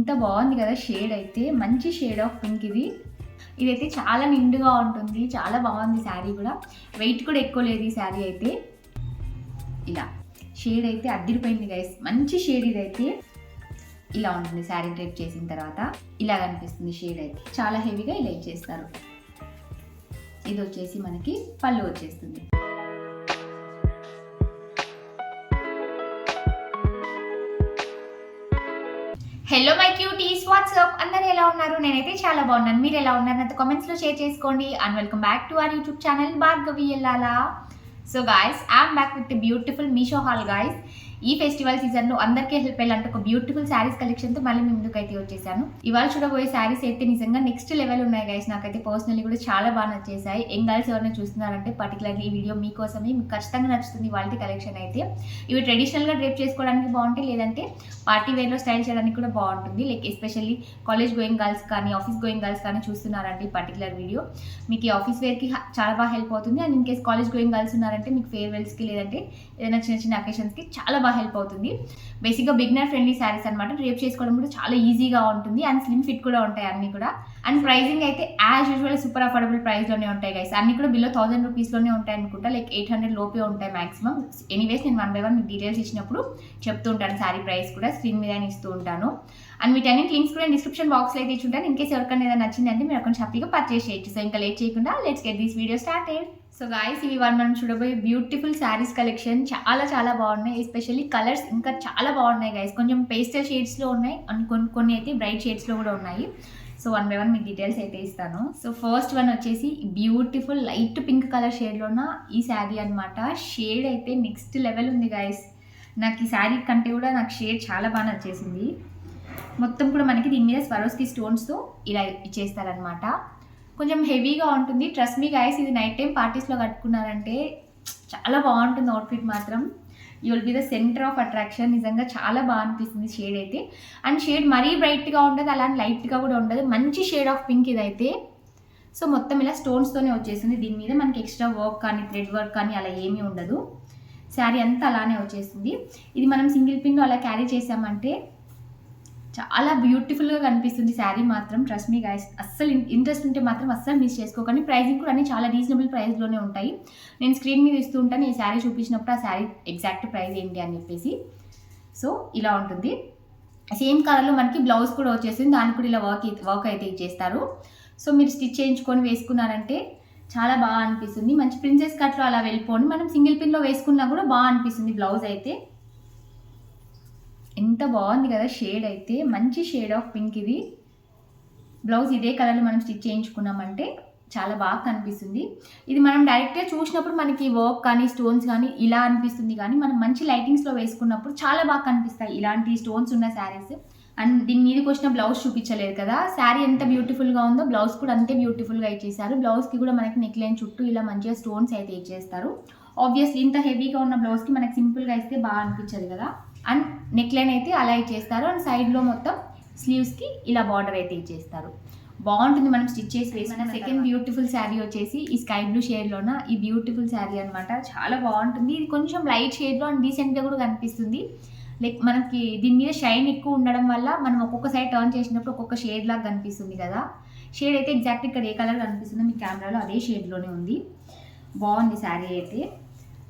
ఎంత బాగుంది కదా షేడ్ అయితే, మంచి షేడ్ ఆఫ్ పింక్ ఇది. ఇదైతే చాలా నిండుగా ఉంటుంది, చాలా బాగుంది శారీ కూడా. వెయిట్ కూడా ఎక్కువ లేదు ఈ శారీ అయితే. ఇలా షేడ్ అయితే అద్దిరిపోయింది గైస్, మంచి షేడ్ ఇదైతే. ఇలా ఉంటుంది శారీ డ్రైప్ చేసిన తర్వాత, ఇలా కనిపిస్తుంది షేడ్ అయితే. చాలా హెవీగా ఇలా ఇచ్చేస్తారు. ఇది వచ్చేసి మనకి పళ్ళు వచ్చేస్తుంది. హలో మై క్యూటీస్, వాట్సాప్, అందరు ఎలా ఉన్నారు? నేనైతే చాలా బాగున్నాను. మీరు ఎలా ఉన్నారు నాతో కామెంట్స్లో షేర్ చేసుకోండి. And welcome back to our YouTube channel Bhargavi Ellala. So guys, I'm back with beautiful Meesho haul guys. ఈ ఫెస్టివల్ సీజన్లో అందరికీ హెల్ప్ అయ్యేలాంటి ఒక బ్యూటిఫుల్ శారీస్ కలెక్షన్తో మళ్ళీ మీ ముందుకు అయితే వచ్చేసాను. ఇవాళ చూడబోయే శారీస్ అయితే నిజంగా నెక్స్ట్ లెవెల్ ఉన్నాయి గైస్. నాకైతే పర్సనల్లీ కూడా చాలా బాగా నచ్చేసాయి. ఏం గర్ల్స్ ఎవరైనా చూస్తున్నారంటే పర్టికులర్లీ ఈ వీడియో మీకోసమే, మీకు ఖచ్చితంగా నచ్చుతుంది వాళ్ళ కలెక్షన్ అయితే. ఇవి ట్రెడిషనల్గా డ్రేప్ చేసుకోవడానికి బాగుంటాయి, లేదంటే పార్టీ వేర్లో స్టైల్ చేయడానికి కూడా బాగుంటుంది. Like especially college going girls కానీ ఆఫీస్ గోయింగ్ గర్ల్స్ కానీ చూస్తున్నారంటే ఈ పర్టికులర్ వీడియో మీకు ఈ ఆఫీస్ వేర్కి చాలా బాగా హెల్ప్ అవుతుంది. And in case college going girls ఉన్నారంటే మీకు ఫేర్వెల్స్కి లేదంటే ఏదైనా చిన్న చిన్న అకేషన్స్కి చాలా బాగా హెల్ప్ అవుతుంది. బేసిక్గా బిగినర్ ఫ్రెండ్లీ శారీస్ అనమాట. డ్రేప్ చేసుకోవడం కూడా చాలా ఈజీగా ఉంటుంది అండ్ స్లిమ్ ఫిట్ కూడా ఉంటాయి అన్ని కూడా. అండ్ ప్రైజింగ్ అయితే యాజ్ యూజువల్ సూపర్ అఫోర్డబుల్ ప్రైస్లోనే ఉంటాయి గైస్. అన్ని కూడా బిలో 1000 రూపీస్లోనే ఉంటాయి అనుకుంటా. లైక్ 800 లోపే ఉంటాయి మాక్సిమం. ఎనీవేస్ నేను 1 by 1 మీకు డీటెయిల్స్ ఇచ్చినప్పుడు చెప్తూ ఉంటాను. శారీ ప్రైస్ కూడా స్క్రీన్ మీద ఇస్తూ ఉంటాను. అండ్ వీటన్నిటి లింక్స్ కూడా డిస్క్రిప్షన్ బాక్స్లో అయితే ఇచ్చి ఉంటాను. ఇన్ కేసు ఎవరికైనా ఏదైనా నచ్చిందంటే మీరు అక్కడ హ్యాపీగా పర్చేస్ చేయొచ్చు. సో ఇంకా లేట్ చేయకుండా let's get this video started. So guys, ఇవి మనం చూడబోయే బ్యూటిఫుల్ శారీస్ కలెక్షన్ చాలా చాలా బాగున్నాయి. ఎస్పెషల్లీ కలర్స్ ఇంకా చాలా బాగున్నాయి గైస్. కొంచెం పేస్టల్ షేడ్స్లో ఉన్నాయి అండ్ కొన్ని అయితే బ్రైట్ షేడ్స్లో కూడా ఉన్నాయి. సో 1 by 1 మీకు డీటెయిల్స్ అయితే ఇస్తాను. సో ఫస్ట్ వన్ వచ్చేసి బ్యూటిఫుల్ లైట్ పింక్ కలర్ షేడ్లోన ఈ శారీ అనమాట. షేడ్ అయితే నెక్స్ట్ లెవెల్ ఉంది గైస్. నాకు ఈ శారీ కంటే కూడా నాకు షేడ్ చాలా బాగా నచ్చేసింది. మొత్తం కూడా మనకి దీని మీద స్వరోస్కి స్టోన్స్తో ఇలా ఇచ్చేస్తారనమాట. కొంచెం హెవీగా ఉంటుంది. ట్రస్ట్ మీ గైస్, ఇది నైట్ టైం పార్టీస్లో కట్టుకున్నారంటే చాలా బాగుంటుంది అవుట్ఫిట్ మాత్రం. You will be the centre of attraction. నిజంగా చాలా బాగా అనిపిస్తుంది షేడ్ అయితే. అండ్ షేడ్ మరీ బ్రైట్గా ఉండదు, అలాంటి లైట్గా కూడా ఉండదు. మంచి షేడ్ ఆఫ్ పింక్ ఇదైతే. సో మొత్తం ఇలా స్టోన్స్తోనే వచ్చేసింది. దీని మీద మనకి ఎక్స్ట్రా వర్క్ కానీ థ్రెడ్ వర్క్ కానీ అలా ఏమీ ఉండదు. శారీ అంతా అలానే వచ్చేస్తుంది. ఇది మనం సింగిల్ పిన్లో అలా క్యారీ చేసామంటే చాలా బ్యూటిఫుల్గా కనిపిస్తుంది శారీ మాత్రం. ట్రస్ట్ మీ గైస్, అస్సలు ఇంట్రెస్ట్ ఉంటే మాత్రం అస్సలు మిస్ చేసుకోకండి. ప్రైజింగ్ కూడా అన్ని చాలా రీజనబుల్ ప్రైస్లోనే ఉంటాయి. నేను స్క్రీన్ మీద ఇస్తూ ఉంటాను ఈ శారీ చూపించినప్పుడు ఆ శారీ ఎగ్జాక్ట్ ప్రైస్ ఏంటి అని చెప్పేసి. సో ఇలా ఉంటుంది. సేమ్ కలర్లో మనకి బ్లౌజ్ కూడా వచ్చేసింది. దానికి కూడా ఇలా వర్క్ అయితే ఇచ్చేస్తారు. సో మీరు స్టిచ్ చేయించుకొని వేసుకున్నారంటే చాలా బాగా అనిపిస్తుంది. మంచి ప్రిన్సెస్ కట్లో అలా వెళ్ళిపోండి. మనం సింగిల్ పిన్లో వేసుకున్నా కూడా బాగా అనిపిస్తుంది బ్లౌజ్ అయితే. ఎంత బాగుంది కదా షేడ్ అయితే, మంచి షేడ్ ఆఫ్ పింక్ ఇది. బ్లౌజ్ ఇదే కలర్లో మనం స్టిచ్ చేయించుకున్నామంటే చాలా బాగా కనిపిస్తుంది. ఇది మనం డైరెక్ట్గా చూసినప్పుడు మనకి వర్క్ కానీ స్టోన్స్ కానీ ఇలా అనిపిస్తుంది, కానీ మనం మంచి లైటింగ్స్లో వేసుకున్నప్పుడు చాలా బాగా కనిపిస్తాయి ఇలాంటి స్టోన్స్ ఉన్న శారీస్. అండ్ దీని మీదకి వచ్చిన బ్లౌజ్ చూపించలేదు కదా. శారీ ఎంత బ్యూటిఫుల్గా ఉందో బ్లౌజ్ కూడా అంతే బ్యూటిఫుల్గా ఇచ్చేసారు. బ్లౌజ్కి కూడా మనకి నెక్ లైన్ చుట్టూ ఇలా మంచిగా స్టోన్స్ అయితే ఇచ్చేస్తారు. ఆబ్వియస్లీ ఇంత హెవీగా ఉన్న బ్లౌజ్కి మనకి సింపుల్గా ఇస్తే బాగా అనిపించదు కదా. అండ్ నెక్ లైన్ అయితే అలా ఇచ్చేస్తారు. అండ్ సైడ్లో మొత్తం స్లీవ్స్కి ఇలా బార్డర్ అయితే ఇచ్చేస్తారు. బాగుంటుంది మనం స్టిచ్ చేసి వేసిన. సెకండ్ బ్యూటిఫుల్ శారీ వచ్చేసి ఈ స్కై బ్లూ షేడ్లోన ఈ బ్యూటిఫుల్ శారీ అనమాట. చాలా బాగుంటుంది. ఇది కొంచెం లైట్ షేడ్లో అండ్ డీసెంట్గా కూడా కనిపిస్తుంది. లైక్ మనకి దీని మీద షైన్ ఎక్కువ ఉండడం వల్ల మనం ఒక్కొక్క సైడ్ టర్న్ చేసినప్పుడు ఒక్కొక్క షేడ్ లాగా కనిపిస్తుంది కదా. షేడ్ అయితే ఎగ్జాక్ట్ ఇక్కడ ఏ కలర్ కనిపిస్తుందో మీ కెమెరాలో అదే షేడ్లోనే ఉంది. బాగుంది శారీ అయితే.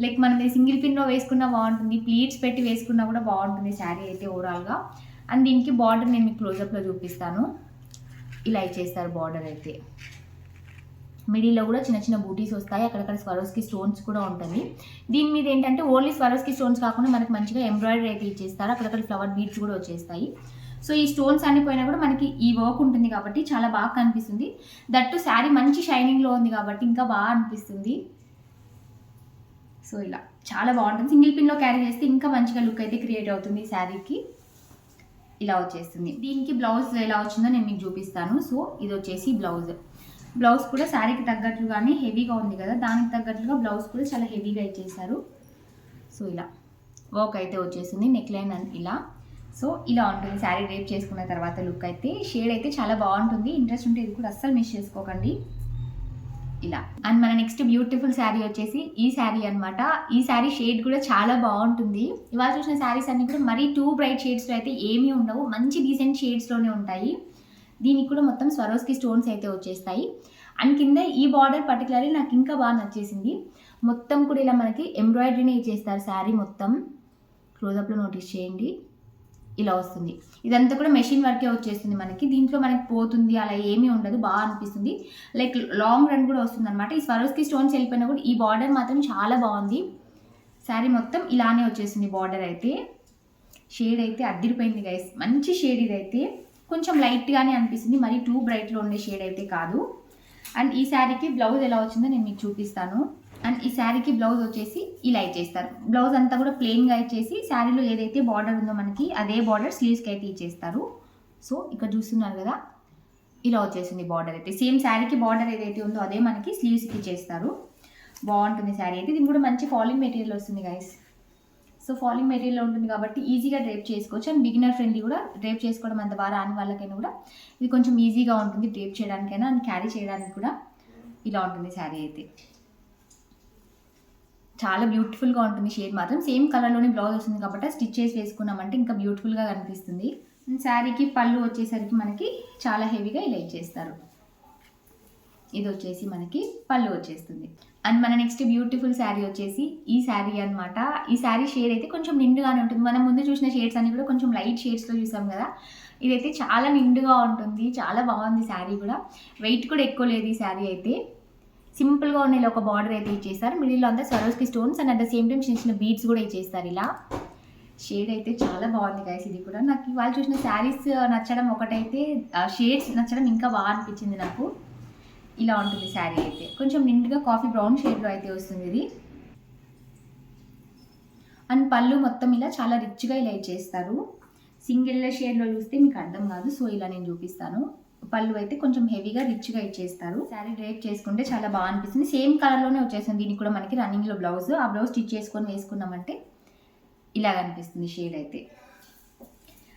లైక్ మనం సింగిల్ పిన్లో వేసుకున్నా బాగుంటుంది, ప్లీట్స్ పెట్టి వేసుకున్నా కూడా బాగుంటుంది శారీ అయితే ఓవరాల్గా. అండ్ దీనికి బార్డర్ నేను మీకు క్లోజప్లో చూపిస్తాను. ఇలా ఇచ్చేస్తారు బార్డర్ అయితే. మిడిల్లో కూడా చిన్న చిన్న బూటీస్ వస్తాయి, అక్కడక్కడ స్వరోస్కి స్టోన్స్ కూడా ఉంటుంది. దీని మీద ఏంటంటే ఓన్లీ స్వరోస్కి స్టోన్స్ కాకుండా మనకి మంచిగా ఎంబ్రాయిడరీ అయితే ఇచ్చేస్తారు. అక్కడక్కడ ఫ్లవర్ బీడ్స్ కూడా వచ్చేస్తాయి. సో ఈ స్టోన్స్ అన్ని పోయినా కూడా మనకి ఈ వర్క్ ఉంటుంది కాబట్టి చాలా బాగా కనిపిస్తుంది. దట్టు శారీ మంచి షైనింగ్లో ఉంది కాబట్టి ఇంకా బాగా అనిపిస్తుంది. సో ఇలా చాలా బాగుంటుంది. సింగిల్ పిన్లో క్యారీ చేస్తే ఇంకా మంచిగా లుక్ అయితే క్రియేట్ అవుతుంది ఈ శారీకి. ఇలా వచ్చేస్తుంది. దీనికి బ్లౌజ్ ఎలా వచ్చిందో నేను మీకు చూపిస్తాను. సో ఇది వచ్చేసి బ్లౌజ్ కూడా శారీకి తగ్గట్లుగానే హెవీగా ఉంది కదా, దానికి తగ్గట్లుగా బ్లౌజ్ కూడా చాలా హెవీగా ఇచ్చేసారు. సో ఇలా వర్క్ అయితే వచ్చేసింది, నెక్ లైన్ అని ఇలా. సో ఇలా ఉంటుంది శారీ డ్రేప్ చేసుకున్న తర్వాత లుక్ అయితే. షేడ్ అయితే చాలా బాగుంటుంది. ఇంట్రెస్ట్ ఉంటే ఇది కూడా అస్సలు మిస్ చేసుకోకండి. ఇలా. అండ్ మన నెక్స్ట్ బ్యూటిఫుల్ శారీ వచ్చేసి ఈ శారీ అనమాట. ఈ శారీ షేడ్ కూడా చాలా బాగుంటుంది. ఇవాళ చూసిన శారీస్ అన్ని కూడా మరీ టూ బ్రైట్ షేడ్స్లో అయితే ఏమీ ఉండవు, మంచి డీసెంట్ షేడ్స్లోనే ఉంటాయి. దీనికి కూడా మొత్తం స్వరోస్కి స్టోన్స్ అయితే వచ్చేస్తాయి. అండ్ కింద ఈ బార్డర్ పర్టికులర్లీ నాకు ఇంకా బాగా నచ్చేసింది. మొత్తం కూడా ఇలా మనకి ఎంబ్రాయిడరీనే ఇచ్చేస్తారు శారీ మొత్తం. క్లోజప్లో నోటీస్ చేయండి, ఇలా వస్తుంది. ఇదంతా కూడా మెషిన్ వర్కే వచ్చేస్తుంది మనకి. దీంట్లో మనకి పోతుంది అలా ఏమీ ఉండదు, బాగా అనిపిస్తుంది. లైక్ లాంగ్ రన్ కూడా వస్తుంది అనమాట. ఈ స్వరోస్కి స్టోన్స్ వెళ్ళిపోయినా కూడా ఈ బార్డర్ మాత్రం చాలా బాగుంది. శారీ మొత్తం ఇలానే వచ్చేసింది బార్డర్ అయితే. షేడ్ అయితే అద్దిరిపోయింది గైస్, మంచి షేడ్ ఇదైతే. కొంచెం లైట్గానే అనిపిస్తుంది, మరీ టూ బ్రైట్లో ఉండే షేడ్ అయితే కాదు. అండ్ ఈ శారీకి బ్లౌజ్ ఎలా వచ్చిందో నేను మీకు చూపిస్తాను. అండ్ ఈ శారీకి బ్లౌజ్ వచ్చేసి ఇలా ఇచ్చేస్తారు. బ్లౌజ్ అంతా కూడా ప్లెయిన్గా ఇచ్చేసి శారీలో ఏదైతే బార్డర్ ఉందో మనకి అదే బార్డర్ స్లీవ్స్కి అయితే ఇచ్చేస్తారు. సో ఇక్కడ చూస్తున్నారు కదా, ఇలా వచ్చేసింది బార్డర్ అయితే. సేమ్ శారీకి బార్డర్ ఏదైతే ఉందో అదే మనకి స్లీవ్స్కి ఇచ్చేస్తారు. బాగుంటుంది శారీ అయితే. దీనికి కూడా మంచి ఫాలింగ్ మెటీరియల్ వస్తుంది గైస్. సో ఫాలింగ్ మెటీరియల్ ఉంటుంది కాబట్టి ఈజీగా డ్రేప్ చేసుకోవచ్చు. అండ్ బిగినర్ ఫ్రెండ్లీ కూడా, డ్రేప్ చేసుకోవడం అంత బాగా రాని వాళ్ళకైనా కూడా ఇది కొంచెం ఈజీగా ఉంటుంది డ్రేప్ చేయడానికైనా అండ్ క్యారీ చేయడానికి కూడా. ఇలా ఉంటుంది శారీ అయితే. చాలా బ్యూటిఫుల్గా ఉంటుంది షేడ్ మాత్రం. సేమ్ కలర్లోనే బ్లౌజ్ వస్తుంది కాబట్టి స్టిచ్ చేసి వేసుకున్నామంటే ఇంకా బ్యూటిఫుల్గా కనిపిస్తుంది. శారీకి పళ్ళు వచ్చేసరికి మనకి చాలా హెవీగా ఇలా ఇచ్చేస్తారు. ఇది వచ్చేసి మనకి పళ్ళు వచ్చేస్తుంది. అండ్ మన నెక్స్ట్ బ్యూటిఫుల్ శారీ వచ్చేసి ఈ శారీ అనమాట. ఈ శారీ షేడ్ అయితే కొంచెం నిండుగానే ఉంటుంది. మనం ముందు చూసిన షేడ్స్ అన్ని కూడా కొంచెం లైట్ షేడ్స్లో చూసాం కదా, ఇదైతే చాలా నిండుగా ఉంటుంది. చాలా బాగుంది శారీ కూడా. వెయిట్ కూడా ఎక్కువ లేదు ఈ శారీ అయితే. సింపుల్గా ఉన్న ఇలా ఒక బార్డర్ అయితే ఇచ్చేస్తారు. మిడిల్లో అంతా Swarovski stones and at the same time చిన్న చిన్న బీడ్స్ కూడా ఇచ్చేస్తారు ఇలా. షేడ్ అయితే చాలా బాగుంది గైస్. ఇది కూడా నాకు ఇవాళ చూసిన శారీస్ నచ్చడం ఒకటైతే, షేడ్స్ నచ్చడం ఇంకా బాగా అనిపించింది నాకు. ఇలా ఉంటుంది శారీ అయితే. కొంచెం నిండుగా కాఫీ బ్రౌన్ షేడ్లో అయితే వస్తుంది ఇది. అండ్ పళ్ళు మొత్తం ఇలా చాలా రిచ్గా ఇలా ఇచ్చేస్తారు. సింగిల్ షేడ్లో చూస్తే మీకు అర్థం కాదు, సో ఇలా నేను చూపిస్తాను. పళ్ళు అయితే కొంచెం హెవీగా రిచ్గా ఇచ్చేస్తారు. శారీ డ్రేప్ చేసుకుంటే చాలా బాగా అనిపిస్తుంది. సేమ్ కలర్లోనే వచ్చేస్తుంది. దీనికి కూడా మనకి రన్నింగ్లో బ్లౌజ్, ఆ బ్లౌజ్ స్టిచ్ చేసుకొని వేసుకున్నామంటే ఇలా కనిపిస్తుంది షేడ్ అయితే.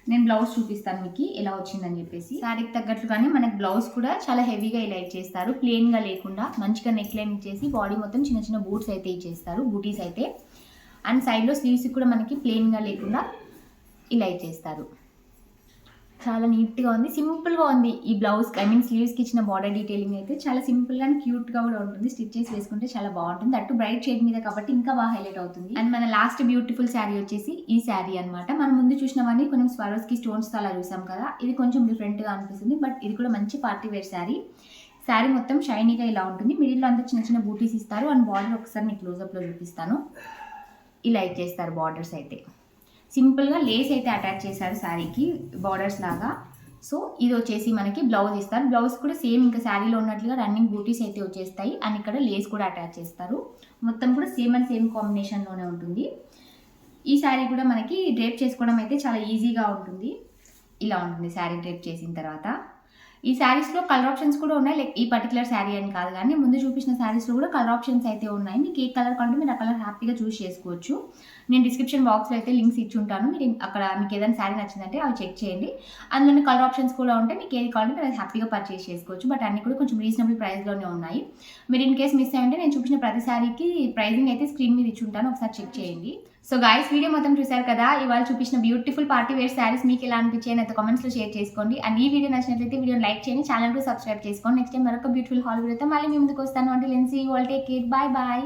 నేను బ్లౌజ్ చూపిస్తాను మీకు ఎలా వచ్చిందని చెప్పేసి. శారీకి తగ్గట్లుగానే మనకి బ్లౌజ్ కూడా చాలా హెవీగా ఇలా ఇచ్చేస్తారు. ప్లెయిన్గా లేకుండా మంచిగా నెక్ లైన్ ఇచ్చేసి బాడీ మొత్తం చిన్న చిన్న బూట్స్ అయితే ఇచ్చేస్తారు, బూటీస్ అయితే. అండ్ సైడ్లో స్లీవ్స్ కూడా మనకి ప్లెయిన్గా లేకుండా ఇలా ఇచ్చేస్తారు. చాలా నీట్గా ఉంది, సింపుల్గా ఉంది ఈ బ్లౌజ్. ఐ మీన్ స్లీవ్స్కి ఇచ్చిన బార్డర్ డీటెయిలింగ్ అయితే చాలా సింపుల్గా అండ్ క్యూట్గా కూడా ఉంటుంది. స్టిచ్ చేసి వేసుకుంటే చాలా బాగుంటుంది. అటు బ్రైట్ షేడ్ మీద కాబట్టి ఇంకా బాగా హైలైట్ అవుతుంది. అండ్ మన లాస్ట్ బ్యూటిఫుల్ శారీ వచ్చేసి ఈ శారీ అనమాట. మనం ముందు చూసినవన్నీ కొంచెం స్వరోస్కి స్టోన్స్తో అలా చూసాం కదా, ఇది కొంచెం డిఫరెంట్గా అనిపిస్తుంది. బట్ ఇది కూడా మంచి పార్టీ వేర్ శారీ. శారీ మొత్తం షైనీగా ఇలా ఉంటుంది. మిడిల్లో అంతా చిన్న చిన్న బూటీస్ ఇస్తారు. అండ్ బార్డర్ ఒకసారి నేను క్లోజప్లో చూపిస్తాను. ఇలా ఇచ్చేస్తారు బార్డర్స్ అయితే. సింపుల్గా లేస్ అయితే అటాచ్ చేశారు శారీకి బార్డర్స్ లాగా. సో ఇది వచ్చేసి మనకి బ్లౌజ్ ఇస్తారు. బ్లౌజ్ కూడా సేమ్ ఇంకా శారీలో ఉన్నట్లుగా రన్నింగ్ బూటీస్ అయితే వచ్చేస్తాయి. అండ్ ఇక్కడ లేస్ కూడా అటాచ్ చేస్తారు. మొత్తం కూడా సేమ్ అండ్ సేమ్ కాంబినేషన్లోనే ఉంటుంది. ఈ శారీ కూడా మనకి డ్రేప్ చేసుకోవడం అయితే చాలా ఈజీగా ఉంటుంది. ఇలా ఉంటుంది శారీ డ్రేప్ చేసిన తర్వాత. ఈ శారీస్లో కలర్ ఆప్షన్స్ కూడా ఉన్నాయి. లైక్ ఈ పర్టికులర్ శారీ అని కాదు కానీ ముందు చూపించిన శారీస్లో కూడా కలర్ ఆప్షన్స్ అయితే ఉన్నాయి. మీకు ఏ కలర్ కావాలంటే మీరు ఆ కలర్ హ్యాపీగా చూస్ చేసుకోవచ్చు. నేను డిస్క్రిప్షన్ బాక్స్లో అయితే లింక్స్ ఇచ్చి ఉంటాను. మీరు అక్కడ మీకు ఏదైనా శారీ నచ్చిందంటే అవి చెక్ చేయండి. అందులోని కలర్ ఆప్షన్స్ కూడా ఉంటాయి. మీకు ఏది కావాలంటే మీరు అది హ్యాపీగా పర్చేస్ చేసుకోవచ్చు. బట్ అన్ని కూడా కొంచెం రీజనబుల్ ప్రైస్లోనే ఉన్నాయి. మీరు ఇన్ కేస్ మిస్ అయ్యంటే నేను చూపించిన ప్రతి శారీకి ప్రైజింగ్ అయితే స్క్రీన్ మీద ఇచ్చి ఉంటాను, ఒకసారి చెక్ చేయండి. సో గైస్, వీడియో మొత్తం చూసారు కదా. ఇవాళ చూపించిన బ్యూటిఫుల్ పార్టీ వేర్ శారీస్ మీకు ఎలా అనిపించాయి అయితే కామెంట్స్లో షేర్ చేసుకోండి. అండ్ ఈ వీడియో నచ్చినట్లయితే వీడియోని లైక్ చేయండి, ఛానల్ కూడా సబ్స్క్రైబ్ చేసుకోండి. నెక్స్ట్ టైం మరొక బ్యూటిఫుల్ హాల్ వీడియోతో మళ్ళీ మీ ముందుకు వస్తాను. అంటే లెన్సీ all take care, bye bye.